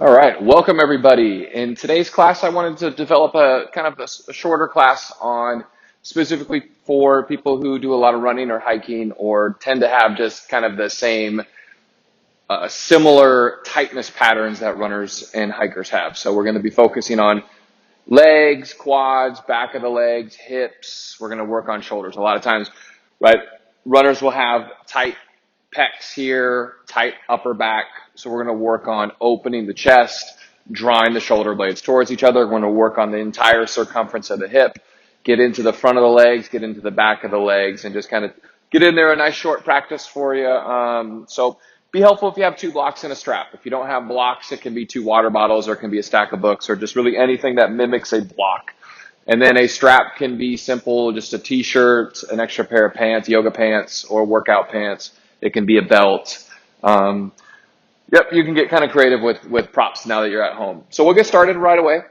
All right, welcome everybody. In today's class, I wanted to develop a kind of a shorter class on specifically for people who do a lot of running or hiking or tend to have just kind of the same similar tightness patterns that runners and hikers have. So we're going to be focusing on legs, quads, back of the legs, hips. We're going to work on shoulders. A lot of times, right, runners will have tight pecs here, tight upper back. So we're going to work on opening the chest, drawing the shoulder blades towards each other. We're going to work on the entire circumference of the hip, get into the front of the legs, get into the back of the legs, and just kind of get in there. A nice short practice for you. So be helpful if you have 2 blocks and a strap. If you don't have blocks, it can be 2 water bottles or it can be a stack of books or just really anything that mimics a block. And then a strap can be simple, just a t-shirt, an extra pair of pants, yoga pants or workout pants. It can be a belt. Yep, you can get kind of creative with props now that you're at home. So we'll get started right away.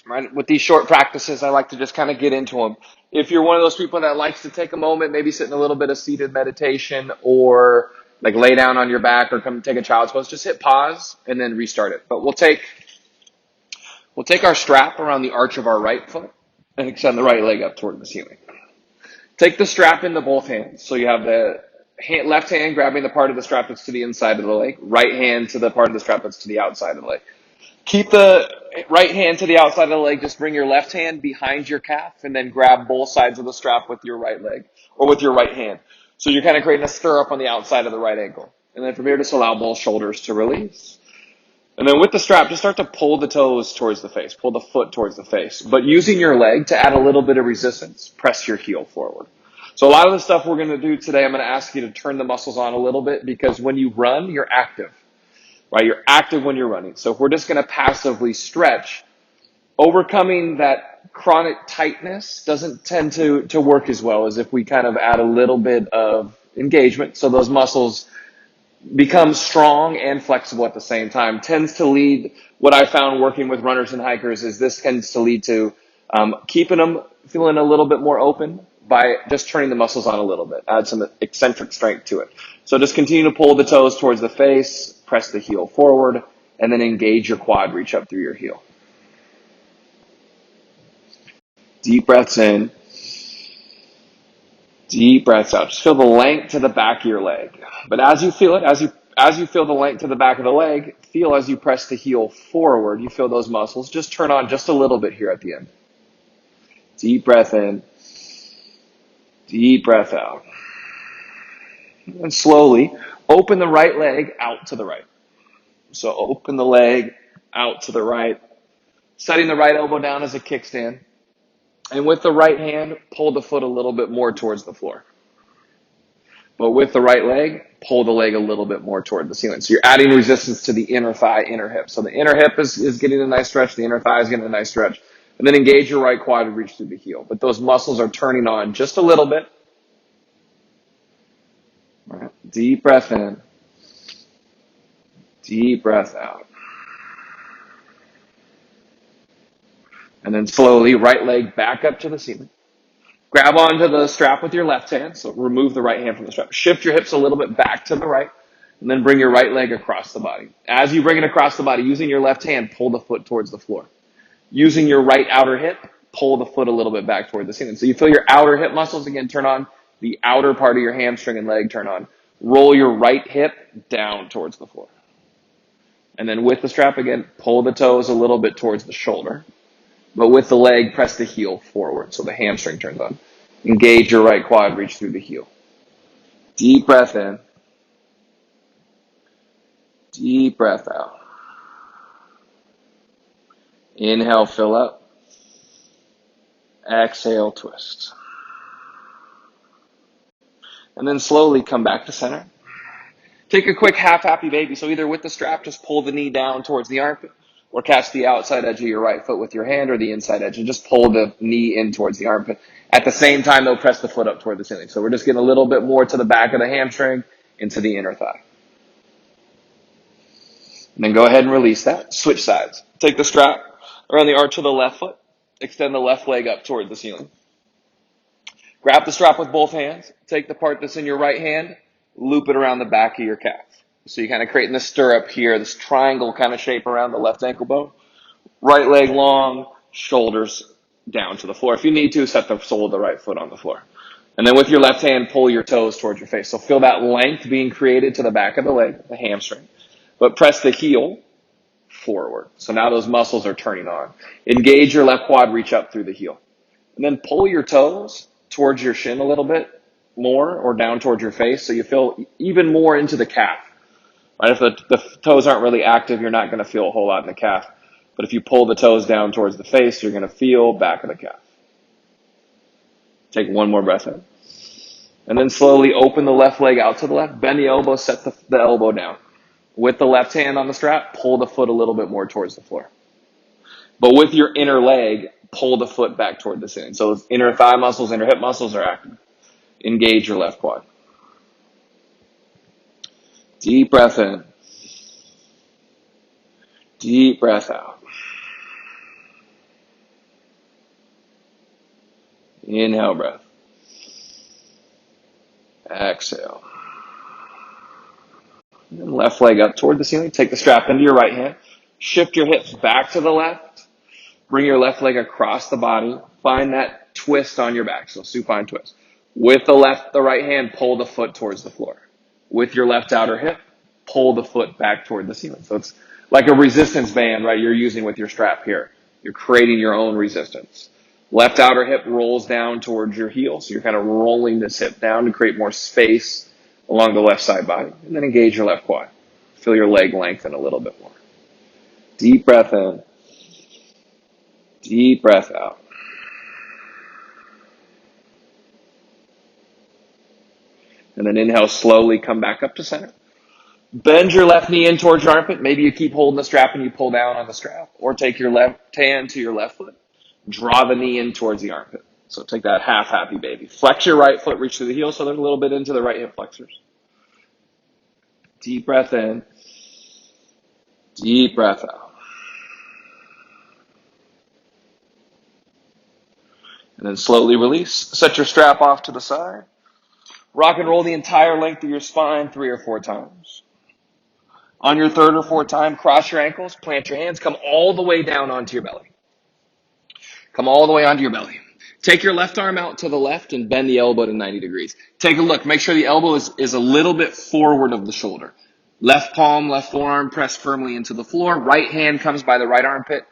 Right, with these short practices, I like to just kind of get into them. If you're one of those people that likes to take a moment, maybe sit in a little bit of seated meditation or like lay down on your back or come take a child's pose, just hit pause and then restart it. But we'll take our strap around the arch of our right foot and extend the right leg up toward the ceiling. Take the strap into both hands. So you have the left hand grabbing the part of the strap that's to the inside of the leg, right hand to the part of the strap that's to the outside of the leg. Keep the right hand to the outside of the leg. Just bring your left hand behind your calf and then grab both sides of the strap with your right leg or with your right hand. So you're kind of creating a stirrup on the outside of the right ankle. And then from here, just allow both shoulders to release. And then with the strap, just start to pull the toes towards the face, pull the foot towards the face. But using your leg to add a little bit of resistance, press your heel forward. So a lot of the stuff we're going to do today, I'm going to ask you to turn the muscles on a little bit because when you run, you're active, right? You're active when you're running. So if we're just going to passively stretch, overcoming that chronic tightness doesn't tend to work as well as if we kind of add a little bit of engagement. So those muscles become strong and flexible at the same time. Tends to lead, what I found working with runners and hikers is this tends to lead to keeping them feeling a little bit more open by just turning the muscles on a little bit, add some eccentric strength to it. So just continue to pull the toes towards the face, press the heel forward, and then engage your quad, reach up through your heel. Deep breaths in, deep breaths out. Just feel the length to the back of your leg. But as you feel it, as you feel the length to the back of the leg, feel as you press the heel forward, you feel those muscles just turn on just a little bit here at the end. Deep breath in. Deep breath out. And slowly open the right leg out to the right. So open the leg out to the right, setting the right elbow down as a kickstand. And with the right hand, pull the foot a little bit more towards the floor. But with the right leg, pull the leg a little bit more toward the ceiling. So you're adding resistance to the inner thigh, inner hip. So the inner hip is getting a nice stretch. The inner thigh is getting a nice stretch. And then engage your right quad and reach through the heel. But those muscles are turning on just a little bit. All right. Deep breath in. Deep breath out. And then slowly, right leg back up to the ceiling. Grab onto the strap with your left hand. So remove the right hand from the strap. Shift your hips a little bit back to the right. And then bring your right leg across the body. As you bring it across the body, using your left hand, pull the foot towards the floor. Using your right outer hip, pull the foot a little bit back toward the ceiling. So you feel your outer hip muscles again turn on. The outer part of your hamstring and leg turn on. Roll your right hip down towards the floor. And then with the strap again, pull the toes a little bit towards the shoulder. But with the leg, press the heel forward so the hamstring turns on. Engage your right quad, reach through the heel. Deep breath in. Deep breath out. Inhale, fill up. Exhale, twist. And then slowly come back to center. Take a quick half happy baby. So either with the strap, just pull the knee down towards the armpit, or catch the outside edge of your right foot with your hand or the inside edge and just pull the knee in towards the armpit. At the same time, they'll press the foot up toward the ceiling. So we're just getting a little bit more to the back of the hamstring into the inner thigh. And then go ahead and release that. Switch sides. Take the strap around the arch of the left foot. Extend the left leg up toward the ceiling. Grab the strap with both hands. Take the part that's in your right hand. Loop it around the back of your calf. So you're kind of creating this stirrup here, this triangle kind of shape around the left ankle bone. Right leg long, shoulders down to the floor. If you need to, set the sole of the right foot on the floor. And then with your left hand, pull your toes towards your face. So feel that length being created to the back of the leg, the hamstring. But press the heel forward. So now those muscles are turning on. Engage your left quad, reach up through the heel. And then pull your toes towards your shin a little bit more or down towards your face so you feel even more into the calf. Right? If the toes aren't really active, you're not going to feel a whole lot in the calf. But if you pull the toes down towards the face, you're going to feel back of the calf. Take one more breath in. And then slowly open the left leg out to the left. Bend the elbow, set the elbow down. With the left hand on the strap, pull the foot a little bit more towards the floor. But with your inner leg, pull the foot back toward the ceiling. So those inner thigh muscles, inner hip muscles are active. Engage your left quad. Deep breath in. Deep breath out. Inhale breath. Exhale. And left leg up toward the ceiling. Take the strap into your right hand. Shift your hips back to the left. Bring your left leg across the body. Find that twist on your back. So supine twist. With the right hand, pull the foot towards the floor. With your left outer hip, pull the foot back toward the ceiling. So it's like a resistance band, right? You're using with your strap here. You're creating your own resistance. Left outer hip rolls down towards your heel. So you're kind of rolling this hip down to create more space along the left side body. And then engage your left quad. Feel your leg lengthen a little bit more. Deep breath in. Deep breath out. And then inhale, slowly come back up to center. Bend your left knee in towards your armpit. Maybe you keep holding the strap and you pull down on the strap. Or take your left hand to your left foot. Draw the knee in towards the armpit. So take that half happy baby. Flex your right foot, reach to the heel so there's a little bit into the right hip flexors. Deep breath in. Deep breath out. And then slowly release. Set your strap off to the side. Rock and roll the entire length of your spine 3 or 4 times. On your 3rd or 4th time, cross your ankles, plant your hands, come all the way down onto your belly. Come all the way onto your belly. Take your left arm out to the left and bend the elbow to 90 degrees. Take a look. Make sure the elbow is a little bit forward of the shoulder. Left palm, left forearm, press firmly into the floor. Right hand comes by the right armpit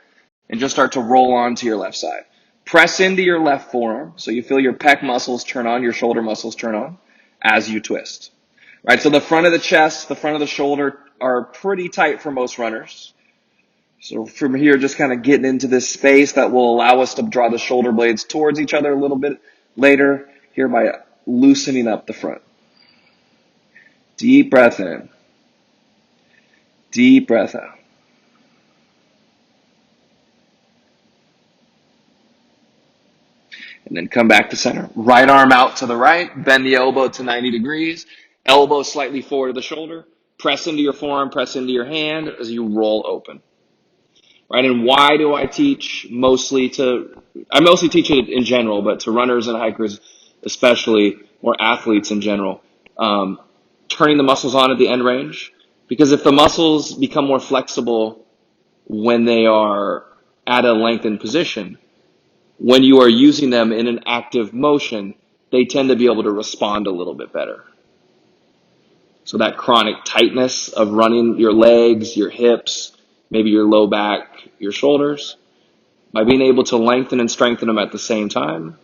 and just start to roll onto your left side. Press into your left forearm so you feel your pec muscles turn on, your shoulder muscles turn on as you twist. Right, so the front of the chest, the front of the shoulder are pretty tight for most runners. So from here, just kind of getting into this space that will allow us to draw the shoulder blades towards each other a little bit later here by loosening up the front. Deep breath in. Deep breath out. And then come back to center. Right arm out to the right. Bend the elbow to 90 degrees. Elbow slightly forward of the shoulder. Press into your forearm, press into your hand as you roll open. Right, and why do I teach I mostly teach it in general, but to runners and hikers especially, or athletes in general, turning the muscles on at the end range. Because if the muscles become more flexible when they are at a lengthened position, when you are using them in an active motion, they tend to be able to respond a little bit better. So that chronic tightness of running your legs, your hips, maybe your low back, your shoulders, by being able to lengthen and strengthen them at the same time,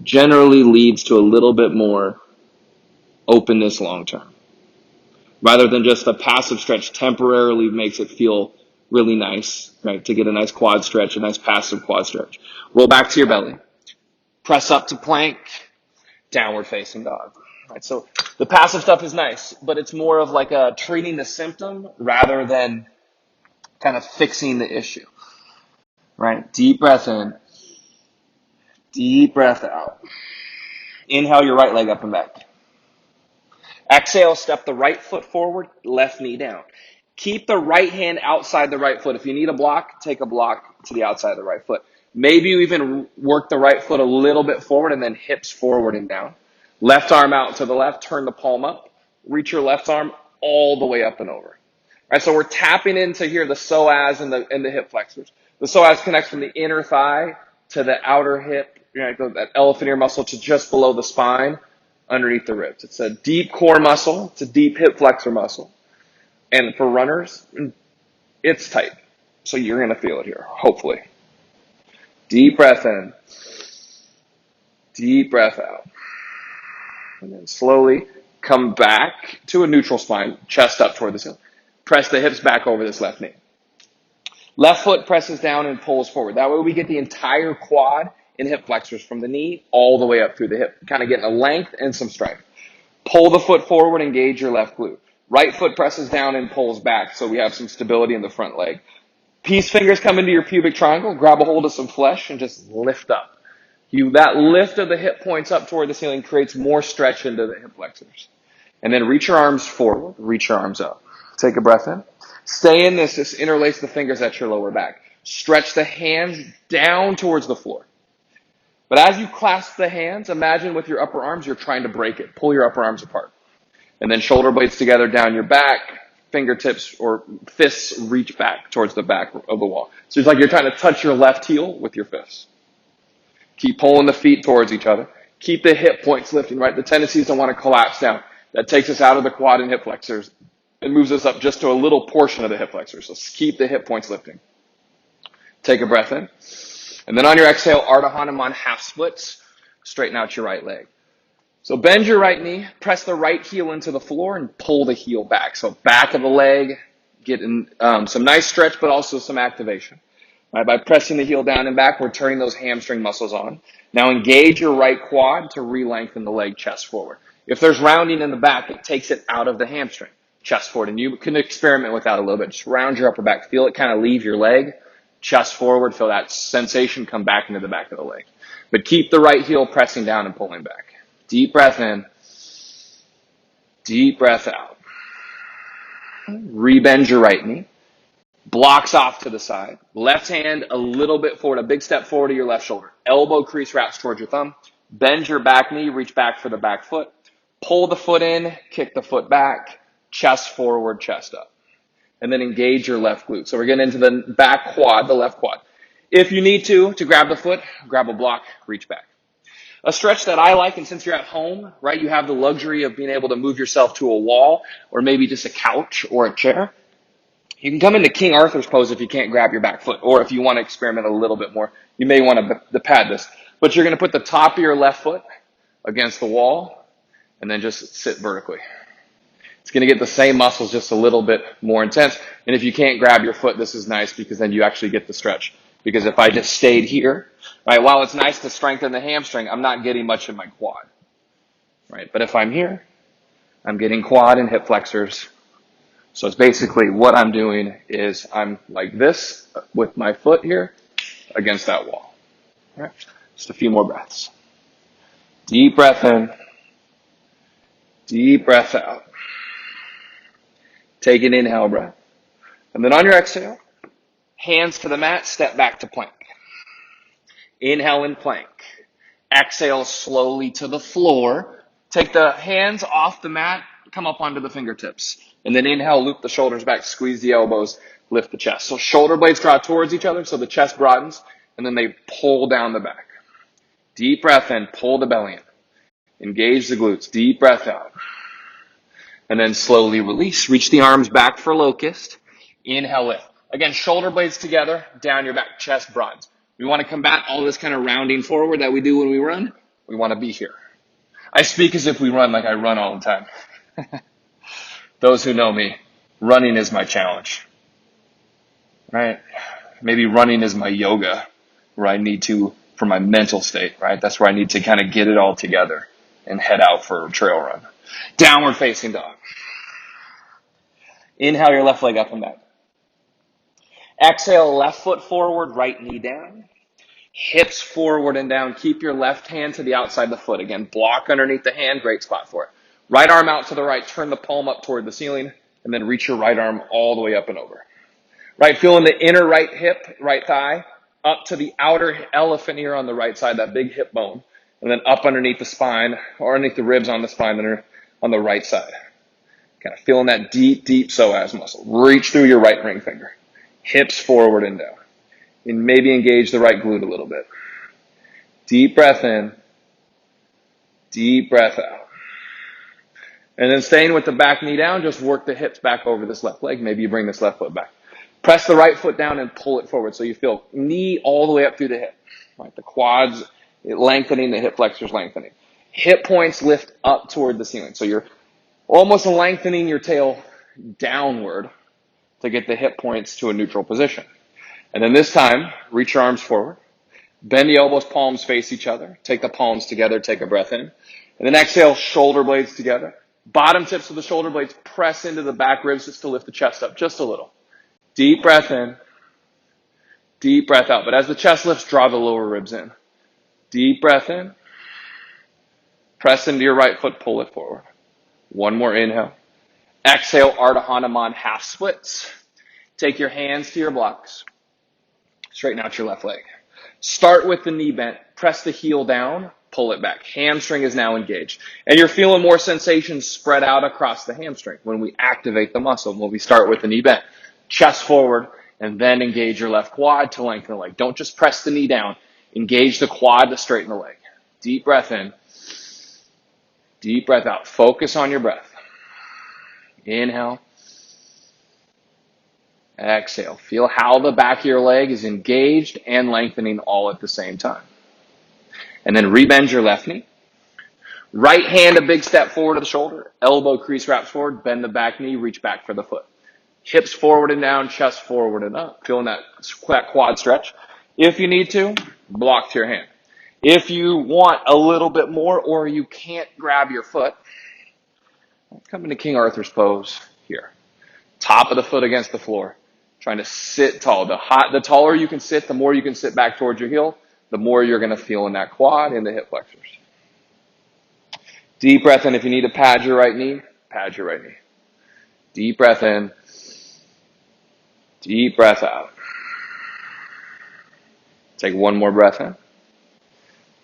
generally leads to a little bit more openness long term. Rather than just a passive stretch temporarily makes it feel really nice, right? To get a nice quad stretch, a nice passive quad stretch. Roll back to your belly. Press up to plank, downward facing dog. Right, so the passive stuff is nice, but it's more of like treating the symptom rather than kind of fixing the issue. Right? Deep breath in. Deep breath out. Inhale your right leg up and back. Exhale, step the right foot forward, left knee down. Keep the right hand outside the right foot. If you need a block, take a block to the outside of the right foot. Maybe you even work the right foot a little bit forward and then hips forward and down. Left arm out to the left, turn the palm up. Reach your left arm all the way up and over. Right, so we're tapping into here the psoas and the hip flexors. The psoas connects from the inner thigh to the outer hip, that elephant ear muscle to just below the spine, underneath the ribs. It's a deep core muscle. It's a deep hip flexor muscle. And for runners, it's tight. So you're going to feel it here, hopefully. Deep breath in. Deep breath out. And then slowly come back to a neutral spine, chest up toward the ceiling. Press the hips back over this left knee. Left foot presses down and pulls forward. That way we get the entire quad and hip flexors from the knee all the way up through the hip. Kind of getting a length and some strength. Pull the foot forward, engage your left glute. Right foot presses down and pulls back so we have some stability in the front leg. Peace fingers come into your pubic triangle, grab a hold of some flesh and just lift up. That lift of the hip points up toward the ceiling creates more stretch into the hip flexors. And then reach your arms forward, reach your arms up. Take a breath in. Stay in this. Just interlace the fingers at your lower back. Stretch the hands down towards the floor. But as you clasp the hands, imagine with your upper arms, you're trying to break it. Pull your upper arms apart. And then shoulder blades together down your back. Fingertips or fists reach back towards the back of the wall. So it's like you're trying to touch your left heel with your fists. Keep pulling the feet towards each other. Keep the hip points lifting, right? The tendency is to want to collapse down. That takes us out of the quad and hip flexors. It moves us up just to a little portion of the hip flexors. So keep the hip points lifting. Take a breath in. And then on your exhale, Ardha Hanuman half splits. Straighten out your right leg. So bend your right knee, press the right heel into the floor, and pull the heel back. So back of the leg, getting some nice stretch, but also some activation. Right, by pressing the heel down and back, we're turning those hamstring muscles on. Now engage your right quad to re-lengthen the leg, chest forward. If there's rounding in the back, it takes it out of the hamstring, chest forward. And you can experiment with that a little bit. Just round your upper back. Feel it kind of leave your leg, chest forward. Feel that sensation come back into the back of the leg. But keep the right heel pressing down and pulling back. Deep breath in. Deep breath out. Rebend your right knee. Blocks off to the side. Left hand a little bit forward. A big step forward to your left shoulder. Elbow crease wraps towards your thumb. Bend your back knee. Reach back for the back foot. Pull the foot in. Kick the foot back. Chest forward, chest up. And then engage your left glute. So we're getting into the back quad, the left quad. If you need to grab the foot, grab a block, reach back. A stretch that I like, and since you're at home, right, you have the luxury of being able to move yourself to a wall or maybe just a couch or a chair. You can come into King Arthur's pose if you can't grab your back foot, or if you want to experiment a little bit more, you may want to pad this. But you're going to put the top of your left foot against the wall and then just sit vertically. It's going to get the same muscles just a little bit more intense. And if you can't grab your foot, this is nice because then you actually get the stretch. Because if I just stayed here, right, while it's nice to strengthen the hamstring, I'm not getting much in my quad, right? But if I'm here, I'm getting quad and hip flexors. So it's basically what I'm doing is I'm like this with my foot here against that wall. All right, just a few more breaths. Deep breath in. Deep breath out. Take an inhale breath. And then on your exhale, hands to the mat, step back to plank. Inhale in plank. Exhale slowly to the floor. Take the hands off the mat, come up onto the fingertips. And then inhale, loop the shoulders back, squeeze the elbows, lift the chest. So shoulder blades draw towards each other so the chest broadens, and then they pull down the back. Deep breath in, pull the belly in. Engage the glutes. Deep breath out. And then slowly release. Reach the arms back for locust. Inhale, lift. Again, shoulder blades together, down your back, chest broadens. We want to combat all this kind of rounding forward that we do when we run. We want to be here. I speak as if we run like I run all the time. Those who know me, running is my challenge. Right? Maybe running is my yoga, where I need to, for my mental state, right? That's where I need to kind of get it all together and head out for a trail run. Downward facing dog. Inhale your left leg up and back. Exhale, left foot forward, right knee down. Hips forward and down. Keep your left hand to the outside of the foot. Again, block underneath the hand. Great spot for it. Right arm out to the right. Turn the palm up toward the ceiling. And then reach your right arm all the way up and over. Right, feeling the inner right hip, right thigh, up to the outer elephant ear on the right side, that big hip bone. And then up underneath the spine, or underneath the ribs on the spine on the right side. Kind of feeling that deep, deep psoas muscle. Reach through your right ring finger. Hips forward and down. And maybe engage the right glute a little bit. Deep breath in. Deep breath out. And then staying with the back knee down, just work the hips back over this left leg. Maybe you bring this left foot back. Press the right foot down and pull it forward so you feel knee all the way up through the hip. Right? The quads lengthening, the hip flexors lengthening. Hip points lift up toward the ceiling. So you're almost lengthening your tail downward to get the hip points to a neutral position. And then this time, reach your arms forward. Bend the elbows, palms face each other. Take the palms together, take a breath in. And then exhale, shoulder blades together. Bottom tips of the shoulder blades press into the back ribs just to lift the chest up just a little. Deep breath in. Deep breath out. But as the chest lifts, draw the lower ribs in. Deep breath in. Press into your right foot, pull it forward. One more inhale. Exhale, Ardha Hanuman half splits. Take your hands to your blocks. Straighten out your left leg. Start with the knee bent. Press the heel down. Pull it back. Hamstring is now engaged. And you're feeling more sensation spread out across the hamstring when we activate the muscle. When we start with the knee bent. Chest forward and then engage your left quad to lengthen the leg. Don't just press the knee down. Engage the quad to straighten the leg. Deep breath in. Deep breath out. Focus on your breath. Inhale. Exhale. Feel how the back of your leg is engaged and lengthening all at the same time. And then rebend your left knee. Right hand a big step forward to the shoulder. Elbow crease wraps forward. Bend the back knee. Reach back for the foot. Hips forward and down. Chest forward and up. Feeling that quad stretch. If you need to, block to your hand. If you want a little bit more or you can't grab your foot, come into King Arthur's pose here. Top of the foot against the floor. Trying to sit tall. The taller you can sit, the more you can sit back towards your heel, the more you're going to feel in that quad and the hip flexors. Deep breath in. If you need to pad your right knee, pad your right knee. Deep breath in. Deep breath out. Take one more breath in.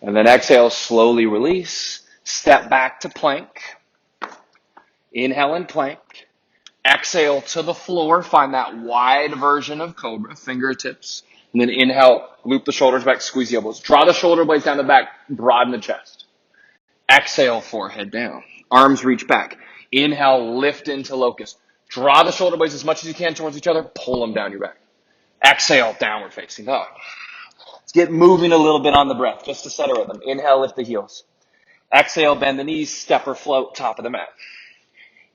And then exhale, slowly release. Step back to plank. Inhale and plank. Exhale to the floor. Find that wide version of cobra, fingertips. And then inhale, loop the shoulders back, squeeze the elbows. Draw the shoulder blades down the back, broaden the chest. Exhale, forehead down. Arms reach back. Inhale, lift into locust. Draw the shoulder blades as much as you can towards each other. Pull them down your back. Exhale, downward facing dog. Let's get moving a little bit on the breath, just to set a rhythm. Inhale, lift the heels. Exhale, bend the knees, step or float, top of the mat.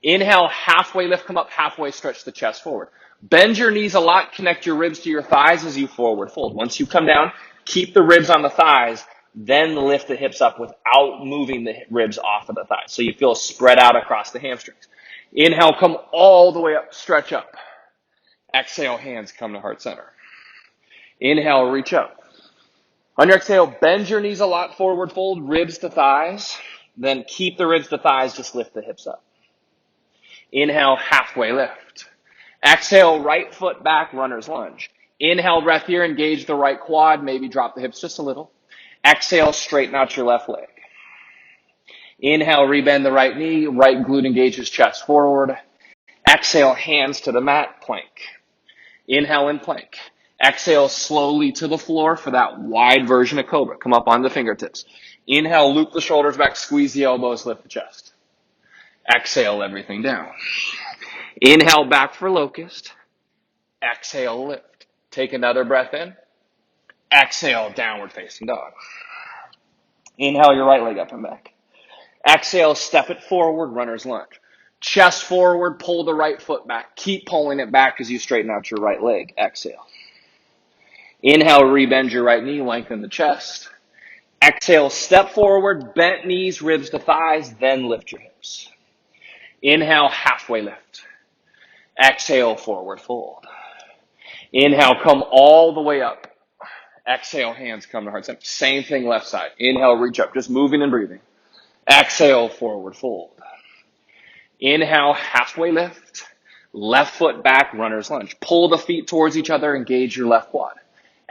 Inhale, halfway lift, come up, halfway stretch the chest forward. Bend your knees a lot, connect your ribs to your thighs as you forward fold. Once you come down, keep the ribs on the thighs, then lift the hips up without moving the ribs off of the thighs. So you feel spread out across the hamstrings. Inhale, come all the way up, stretch up. Exhale, hands come to heart center. Inhale, reach up. On your exhale, bend your knees a lot, forward fold, ribs to thighs. Then keep the ribs to thighs, just lift the hips up. Inhale, halfway lift. Exhale, right foot back, runner's lunge. Inhale, breath here, engage the right quad, maybe drop the hips just a little. Exhale, straighten out your left leg. Inhale, rebend the right knee, right glute engages chest forward. Exhale, hands to the mat, plank. Inhale and plank. Exhale slowly to the floor for that wide version of cobra. Come up on the fingertips. Inhale, loop the shoulders back, squeeze the elbows, lift the chest. Exhale, everything down. Inhale, back for locust. Exhale, lift. Take another breath in. Exhale, downward facing dog. Inhale, your right leg up and back. Exhale, step it forward, runner's lunge. Chest forward, pull the right foot back. Keep pulling it back as you straighten out your right leg. Exhale. Inhale, rebend your right knee, lengthen the chest. Exhale, step forward, bent knees, ribs to thighs, then lift your hips. Inhale, halfway lift. Exhale, forward fold. Inhale, come all the way up. Exhale, hands come to heart center. Same thing left side. Inhale, reach up, just moving and breathing. Exhale, forward fold. Inhale, halfway lift. Left foot back, runner's lunge. Pull the feet towards each other, engage your left quad.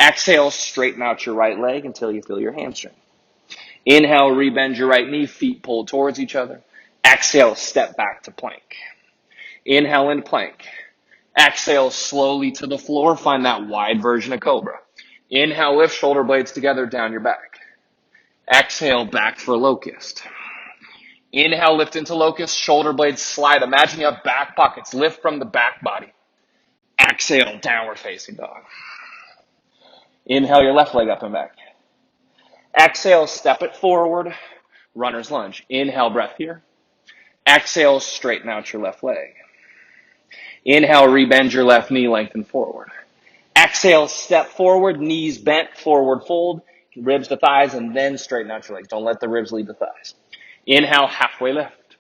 Exhale, straighten out your right leg until you feel your hamstring. Inhale, rebend your right knee, feet pulled towards each other. Exhale, step back to plank. Inhale in plank. Exhale slowly to the floor. Find that wide version of cobra. Inhale, lift shoulder blades together down your back. Exhale, back for locust. Inhale, lift into locust, shoulder blades slide. Imagine you have back pockets. Lift from the back body. Exhale, downward facing dog. Inhale your left leg up and back. Exhale, step it forward, runner's lunge. Inhale, breath here. Exhale, straighten out your left leg. Inhale, rebend your left knee, lengthen forward. Exhale, step forward, knees bent, forward fold, ribs to thighs, and then straighten out your legs. Don't let the ribs lead the thighs. Inhale, halfway lift.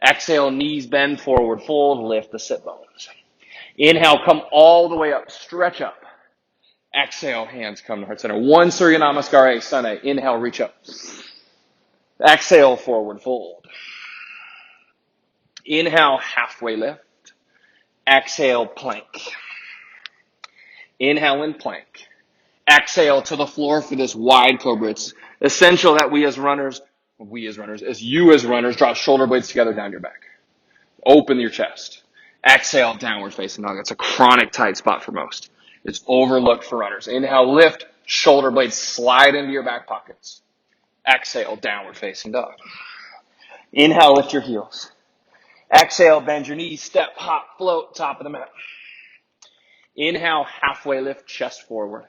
Exhale, knees bend, forward fold, lift the sit bones. Inhale, come all the way up, stretch up. Exhale, hands come to heart center. One Surya Namaskar Asana. Inhale, reach up. Exhale, forward fold. Inhale, halfway lift. Exhale, plank. Inhale in plank. Exhale to the floor for this wide cobra. It's essential that you as runners, drop shoulder blades together down your back. Open your chest. Exhale, downward facing dog. That's a chronic tight spot for most. It's overlooked for runners. Inhale, lift, shoulder blades slide into your back pockets. Exhale, downward facing dog. Inhale, lift your heels. Exhale, bend your knees, step, hop, float, top of the mat. Inhale, halfway lift, chest forward.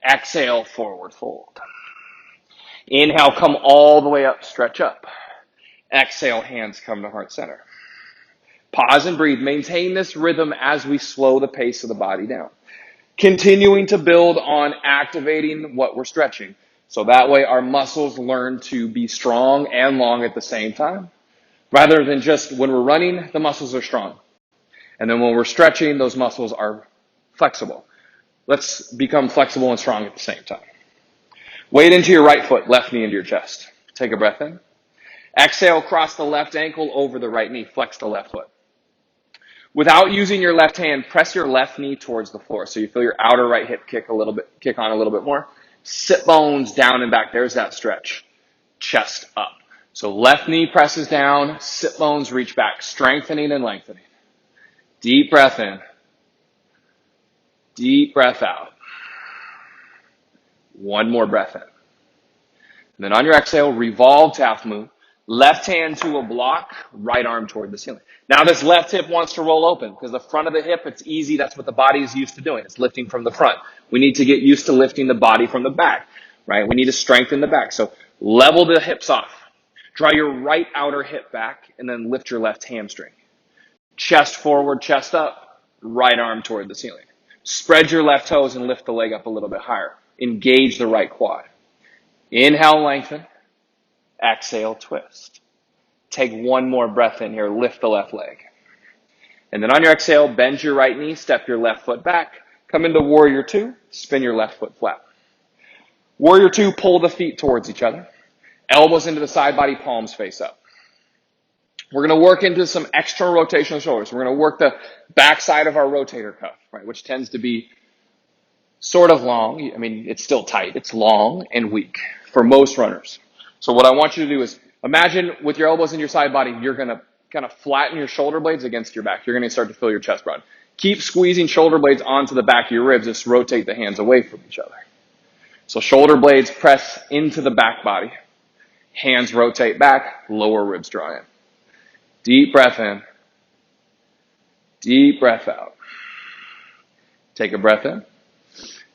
Exhale, forward fold. Inhale, come all the way up, stretch up. Exhale, hands come to heart center. Pause and breathe. Maintain this rhythm as we slow the pace of the body down. Continuing to build on activating what we're stretching. So that way our muscles learn to be strong and long at the same time. Rather than just when we're running, the muscles are strong. And then when we're stretching, those muscles are flexible. Let's become flexible and strong at the same time. Weight into your right foot, left knee into your chest. Take a breath in. Exhale, cross the left ankle over the right knee. Flex the left foot. Without using your left hand, press your left knee towards the floor. So you feel your outer right hip kick on a little bit more. Sit bones down and back. There's that stretch. Chest up. So left knee presses down, sit bones reach back, strengthening and lengthening. Deep breath in. Deep breath out. One more breath in. And then on your exhale, revolve to half moon. Left hand to a block, right arm toward the ceiling. Now this left hip wants to roll open because the front of the hip, it's easy. That's what the body is used to doing. It's lifting from the front. We need to get used to lifting the body from the back, right? We need to strengthen the back. So level the hips off. Draw your right outer hip back and then lift your left hamstring. Chest forward, chest up, right arm toward the ceiling. Spread your left toes and lift the leg up a little bit higher. Engage the right quad. Inhale, lengthen. Exhale, twist. Take one more breath in here. Lift the left leg. And then on your exhale, bend your right knee, step your left foot back. Come into warrior two, spin your left foot flat. Warrior two, pull the feet towards each other. Elbows into the side body, palms face up. We're going to work into some external rotation of the shoulders. We're going to work the back side of our rotator cuff, right, which tends to be sort of long. I mean, it's still tight. It's long and weak for most runners. So what I want you to do is imagine with your elbows in your side body, you're going to kind of flatten your shoulder blades against your back. You're going to start to feel your chest broaden. Keep squeezing shoulder blades onto the back of your ribs. Just rotate the hands away from each other. So shoulder blades press into the back body. Hands rotate back, lower ribs draw in. Deep breath in. Deep breath out. Take a breath in.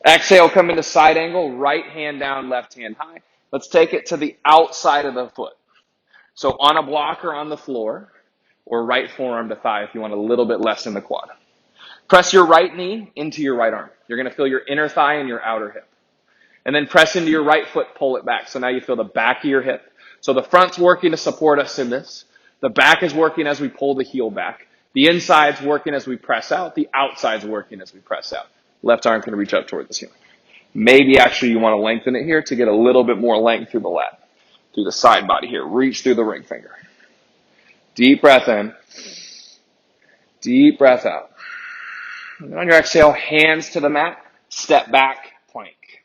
Exhale, come into side angle, right hand down, left hand high. Let's take it to the outside of the foot. So on a block or on the floor, or right forearm to thigh if you want a little bit less in the quad. Press your right knee into your right arm. You're going to feel your inner thigh and your outer hip. And then press into your right foot, pull it back. So now you feel the back of your hip. So the front's working to support us in this. The back is working as we pull the heel back. The inside's working as we press out. The outside's working as we press out. Left arm can reach up toward the ceiling. Maybe actually you want to lengthen it here to get a little bit more length through the lat, through the side body here. Reach through the ring finger. Deep breath in. Deep breath out. And on your exhale, hands to the mat. Step back, plank.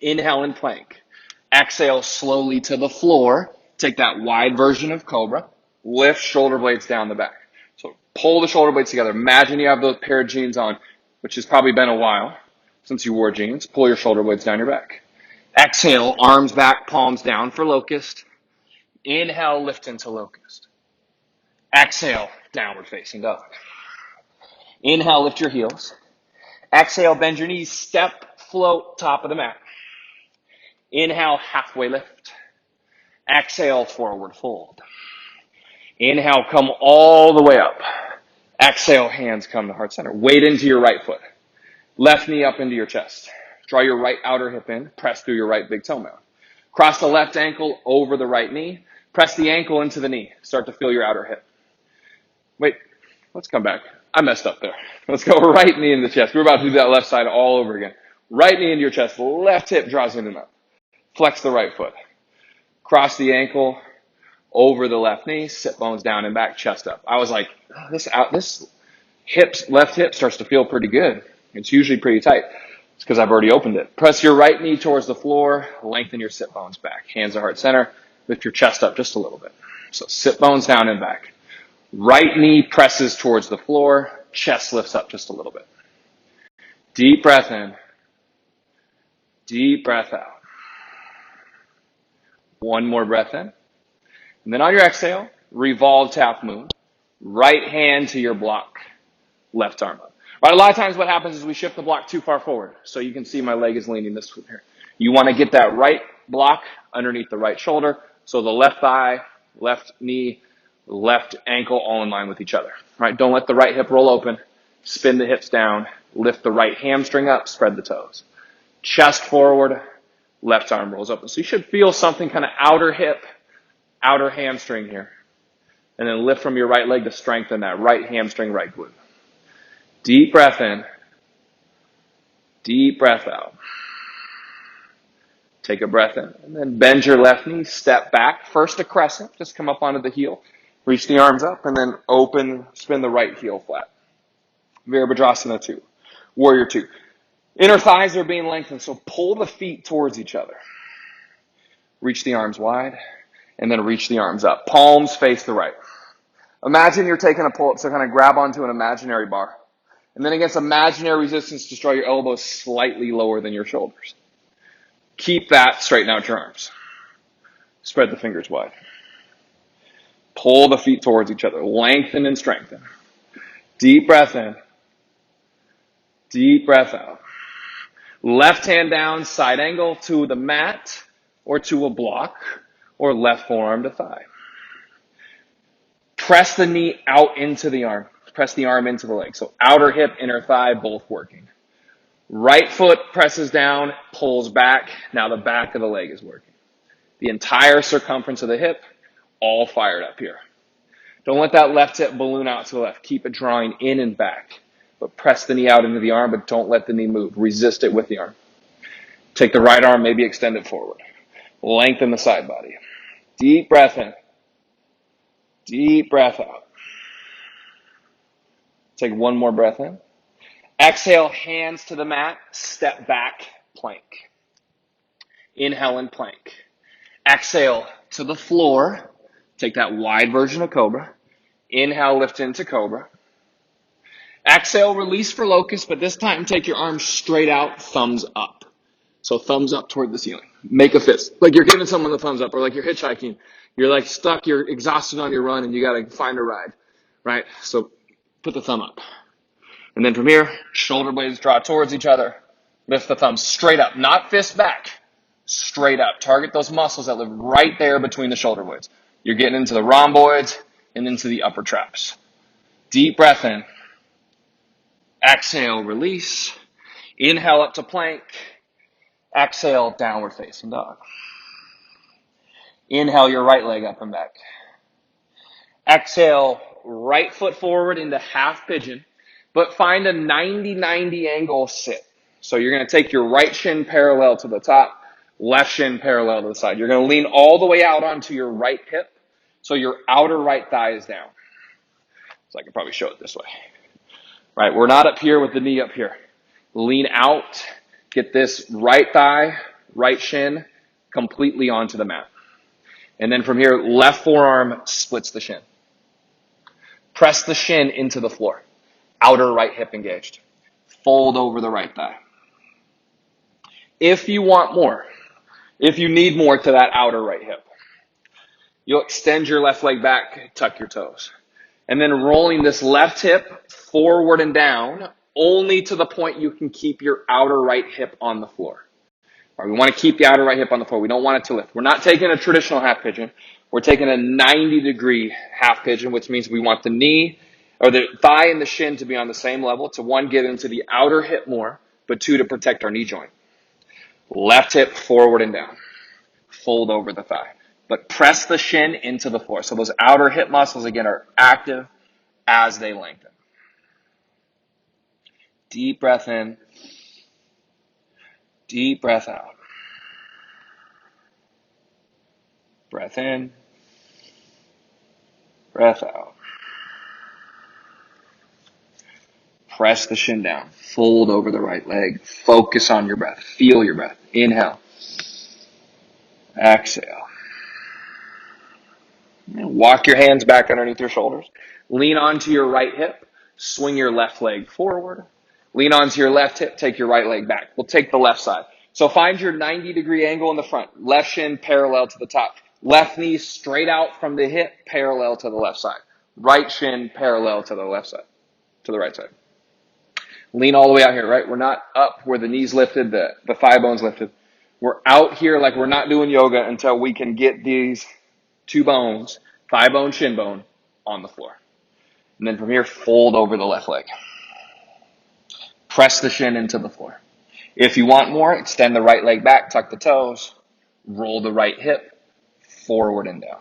Inhale and plank. Exhale slowly to the floor. Take that wide version of cobra. Lift shoulder blades down the back. So Pull the shoulder blades together. Imagine you have those pair of jeans on, which has probably been a while since you wore jeans. Pull your shoulder blades down your back. Exhale, arms back, palms down for locust. Inhale, lift into locust. Exhale, downward facing dog. Inhale, lift your heels. Exhale, bend your knees, step, float, top of the mat. Inhale, halfway lift. Exhale, forward fold. Inhale, come all the way up. Exhale, hands come to heart center. Weight into your right foot. Left knee up into your chest. Draw your right outer hip in. Press through your right big toe mound. Cross the left ankle over the right knee. Press the ankle into the knee. Start to feel your outer hip. Wait, let's come back. I messed up there. Let's go right knee in the chest. We're about to do that left side all over again. Right knee into your chest. Left hip draws in and up. Flex the right foot. Cross the ankle over the left knee. Sit bones down and back, chest up. I was like, this left hip starts to feel pretty good. It's usually pretty tight. It's because I've already opened it. Press your right knee towards the floor. Lengthen your sit bones back. Hands to heart center. Lift your chest up just a little bit. So sit bones down and back. Right knee presses towards the floor. Chest lifts up just a little bit. Deep breath in. Deep breath out. One more breath in. And then on your exhale, revolve half moon. Right hand to your block. Left arm up. Right, a lot of times what happens is we shift the block too far forward. So you can see my leg is leaning this way here. You want to get that right block underneath the right shoulder. So the left thigh, left knee, left ankle all in line with each other. Right, don't let the right hip roll open. Spin the hips down. Lift the right hamstring up. Spread the toes. Chest forward. Left arm rolls open. So you should feel something kind of outer hip, outer hamstring here. And then lift from your right leg to strengthen that right hamstring, right glute. Deep breath in. Deep breath out. Take a breath in. And then bend your left knee, step back. First a crescent, just come up onto the heel. Reach the arms up and then open, spin the right heel flat. Virabhadrasana 2. Warrior 2. Inner thighs are being lengthened, so pull the feet towards each other. Reach the arms wide and then reach the arms up. Palms face the right. Imagine you're taking a pull-up, so kind of grab onto an imaginary bar. And then against imaginary resistance, just draw your elbows slightly lower than your shoulders. Keep that, straighten out your arms. Spread the fingers wide. Pull the feet towards each other. Lengthen and strengthen. Deep breath in. Deep breath out. Left hand down, side angle to the mat or to a block or left forearm to thigh. Press the knee out into the arm. Press the arm into the leg. So outer hip, inner thigh, both working. Right foot presses down, pulls back. Now the back of the leg is working. The entire circumference of the hip, all fired up here. Don't let that left hip balloon out to the left. Keep it drawing in and back. But press the knee out into the arm, but don't let the knee move. Resist it with the arm. Take the right arm, maybe extend it forward. Lengthen the side body. Deep breath in. Deep breath out. Take one more breath in. Exhale, hands to the mat, step back, plank. Inhale and plank. Exhale to the floor. Take that wide version of cobra. Inhale, lift into cobra. Exhale, release for locust, but this time take your arms straight out, thumbs up. So thumbs up toward the ceiling. Make a fist. Like you're giving someone the thumbs up, or like you're hitchhiking. You're like stuck, you're exhausted on your run, and you got to find a ride. Right? So put the thumb up. And then from here, shoulder blades draw towards each other. Lift the thumbs straight up, not fist back. Straight up. Target those muscles that live right there between the shoulder blades. You're getting into the rhomboids and into the upper traps. Deep breath in. Exhale, release. Inhale up to plank. Exhale, downward facing dog. Inhale your right leg up and back. Exhale, right foot forward into half pigeon, but find a 90-90 angle sit. So you're going to take your right shin parallel to the top, left shin parallel to the side. You're going to lean all the way out onto your right hip, so your outer right thigh is down. So I can probably show it this way. Right, we're not up here with the knee up here. Lean out, get this right thigh, right shin completely onto the mat. And then from here, left forearm splits the shin. Press the shin into the floor. Outer right hip engaged. Fold over the right thigh. If you want more, if you need more to that outer right hip, you'll extend your left leg back, tuck your toes. And then rolling this left hip forward and down, only to the point you can keep your outer right hip on the floor. All right, we want to keep the outer right hip on the floor. We don't want it to lift. We're not taking a traditional half pigeon. We're taking a 90-degree half pigeon, which means we want the knee or the thigh and the shin to be on the same level to, one, get into the outer hip more, but two, to protect our knee joint. Left hip forward and down. Fold over the thigh. But press the shin into the floor. So those outer hip muscles, again, are active as they lengthen. Deep breath in. Deep breath out. Breath in. Breath out. Press the shin down. Fold over the right leg. Focus on your breath. Feel your breath. Inhale. Exhale. Walk your hands back underneath your shoulders. Lean onto your right hip. Swing your left leg forward. Lean onto your left hip. Take your right leg back. We'll take the left side. So find your 90-degree angle in the front. Left shin parallel to the top. Left knee straight out from the hip, parallel to the left side. Right shin parallel to the left side, to the right side. Lean all the way out here, right? We're not up where the knee's lifted, the thigh bone's lifted. We're out here like we're not doing yoga until we can get these two bones, thigh bone, shin bone, on the floor. And then from here, fold over the left leg. Press the shin into the floor. If you want more, extend the right leg back, tuck the toes, roll the right hip forward and down.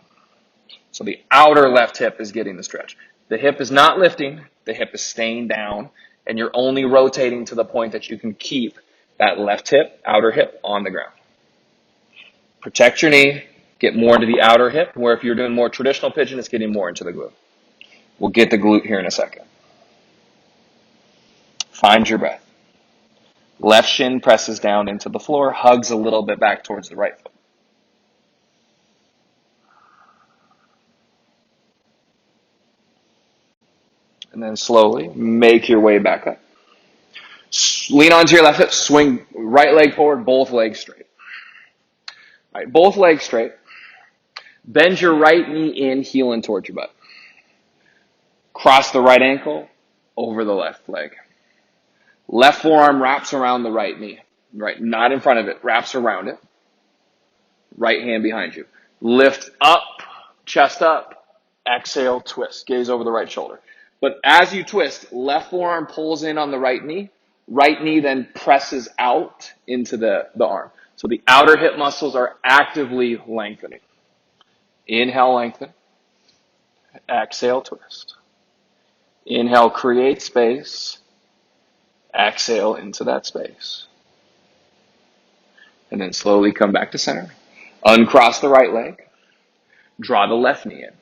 So the outer left hip is getting the stretch. The hip is not lifting, the hip is staying down, and you're only rotating to the point that you can keep that left hip, outer hip, on the ground. Protect your knee, get more into the outer hip, where if you're doing more traditional pigeon, it's getting more into the glute. We'll get the glute here in a second. Find your breath. Left shin presses down into the floor, hugs a little bit back towards the right foot. And then slowly make your way back up. Lean onto your left hip, swing right leg forward, both legs straight. All right, both legs straight. Bend your right knee in, heel in towards your butt. Cross the right ankle over the left leg. Left forearm wraps around the right knee. Right, not in front of it, wraps around it. Right hand behind you. Lift up, chest up, exhale, twist. Gaze over the right shoulder. But as you twist, left forearm pulls in on the right knee then presses out into the arm. So the outer hip muscles are actively lengthening. Inhale, lengthen. Exhale, twist. Inhale, create space. Exhale into that space. And then slowly come back to center. Uncross the right leg. Draw the left knee in.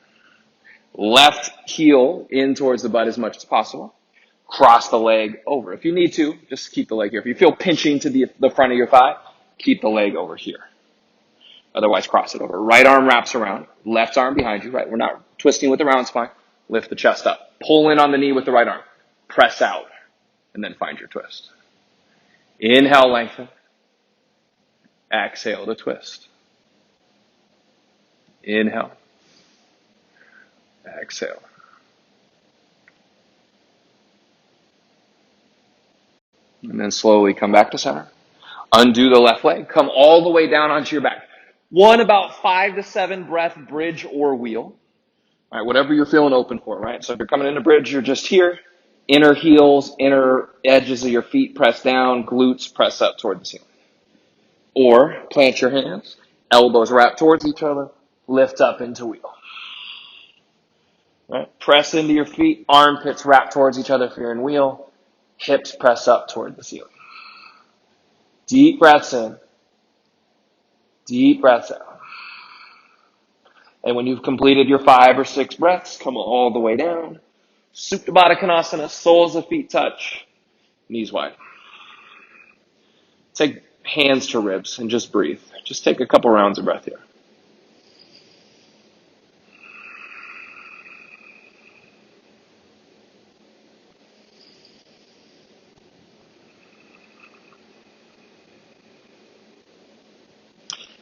Left heel in towards the butt as much as possible. Cross the leg over. If you need to, just keep the leg here. If you feel pinching to the front of your thigh, keep the leg over here. Otherwise, cross it over. Right arm wraps around. Left arm behind you, right? We're not twisting with the round spine. Lift the chest up. Pull in on the knee with the right arm. Press out. And then find your twist. Inhale, lengthen. Exhale to twist. Inhale. Exhale. And then slowly come back to center. Undo the left leg. Come all the way down onto your back. One about 5 to 7 breath bridge or wheel. All right, whatever you're feeling open for, right? So if you're coming into bridge, you're just here. Inner heels, inner edges of your feet press down. Glutes press up toward the ceiling. Or plant your hands. Elbows wrap towards each other. Lift up into wheel. Right? Press into your feet. Armpits wrap towards each other if you're in wheel. Hips press up toward the ceiling. Deep breaths in. Deep breaths out. And when you've completed your 5 or 6 breaths, come all the way down. Tabata Konasana, soles of feet touch, knees wide. Take hands to ribs and just breathe. Just take a couple rounds of breath here.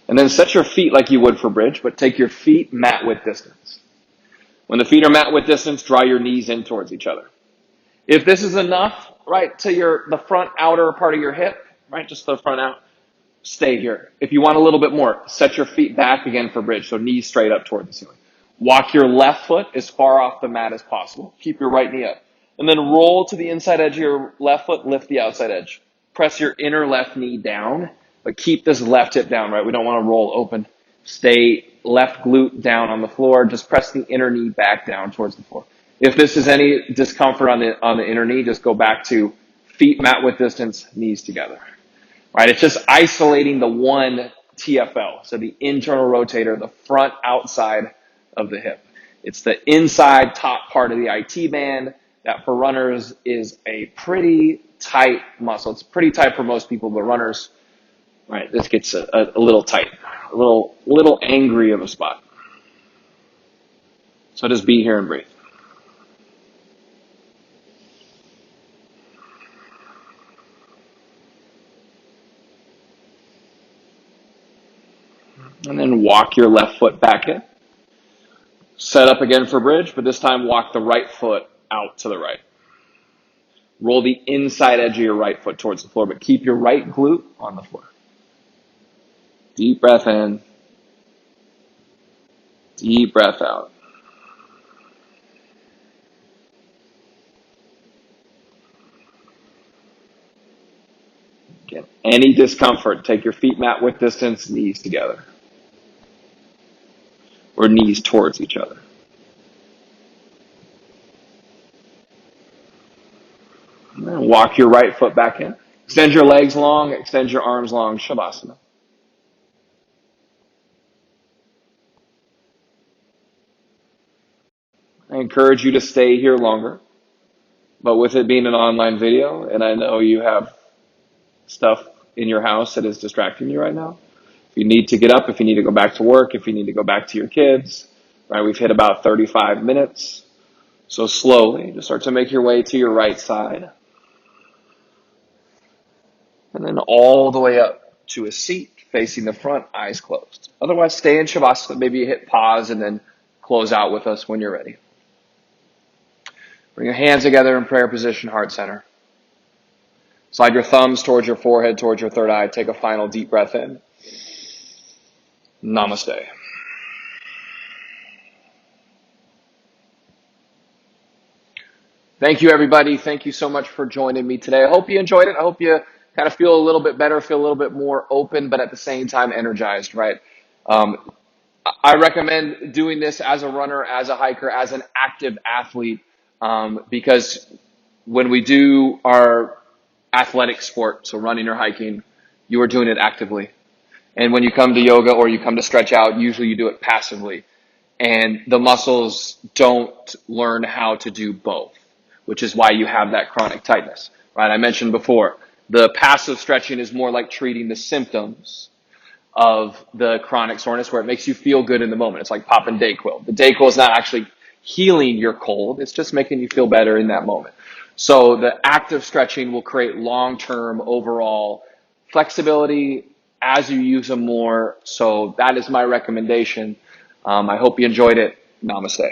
And then set your feet like you would for bridge, but take your feet mat width distance. When the feet are mat width distance, draw your knees in towards each other. If this is enough, right, to the front outer part of your hip, right, just the front out, stay here. If you want a little bit more, set your feet back again for bridge, so knees straight up toward the ceiling. Walk your left foot as far off the mat as possible. Keep your right knee up. And then roll to the inside edge of your left foot, lift the outside edge. Press your inner left knee down, but keep this left hip down, right? We don't want to roll open. Stay left glute down on the floor. Just press the inner knee back down towards the floor. If this is any discomfort on the inner knee, just go back to feet mat width distance, knees together. Right? It's just isolating the one TFL. So the internal rotator, the front outside of the hip. It's the inside top part of the IT band that for runners is a pretty tight muscle. It's pretty tight for most people, but runners, right, this gets a little tight, a little angry of a spot. So just be here and breathe. And then walk your left foot back in. Set up again for bridge, but this time walk the right foot out to the right. Roll the inside edge of your right foot towards the floor, but keep your right glute on the floor. Deep breath in. Deep breath out. Again, any discomfort, take your feet mat width distance, knees together. Or knees towards each other. And then walk your right foot back in. Extend your legs long, extend your arms long, Shavasana. I encourage you to stay here longer, but with it being an online video, and I know you have stuff in your house that is distracting you right now, if you need to get up, if you need to go back to work, if you need to go back to your kids, right, we've hit about 35 minutes. So slowly, just start to make your way to your right side. And then all the way up to a seat facing the front, eyes closed. Otherwise, stay in Shavasana. Maybe you hit pause and then close out with us when you're ready. Bring your hands together in prayer position, heart center. Slide your thumbs towards your forehead, towards your third eye. Take a final deep breath in. Namaste. Thank you, everybody. Thank you so much for joining me today. I hope you enjoyed it. I hope you kind of feel a little bit better, feel a little bit more open, but at the same time energized, right? I recommend doing this as a runner, as a hiker, as an active athlete, because when we do our athletic sport, so running or hiking, you are doing it actively. And when you come to yoga or you come to stretch out, usually you do it passively. And the muscles don't learn how to do both, which is why you have that chronic tightness, right? I mentioned before, the passive stretching is more like treating the symptoms of the chronic soreness where it makes you feel good in the moment. It's like popping Dayquil. The Dayquil is not actually healing your cold. It's just making you feel better in that moment. So the active stretching will create long-term overall flexibility as you use them more. So that is my recommendation. I hope you enjoyed it. Namaste.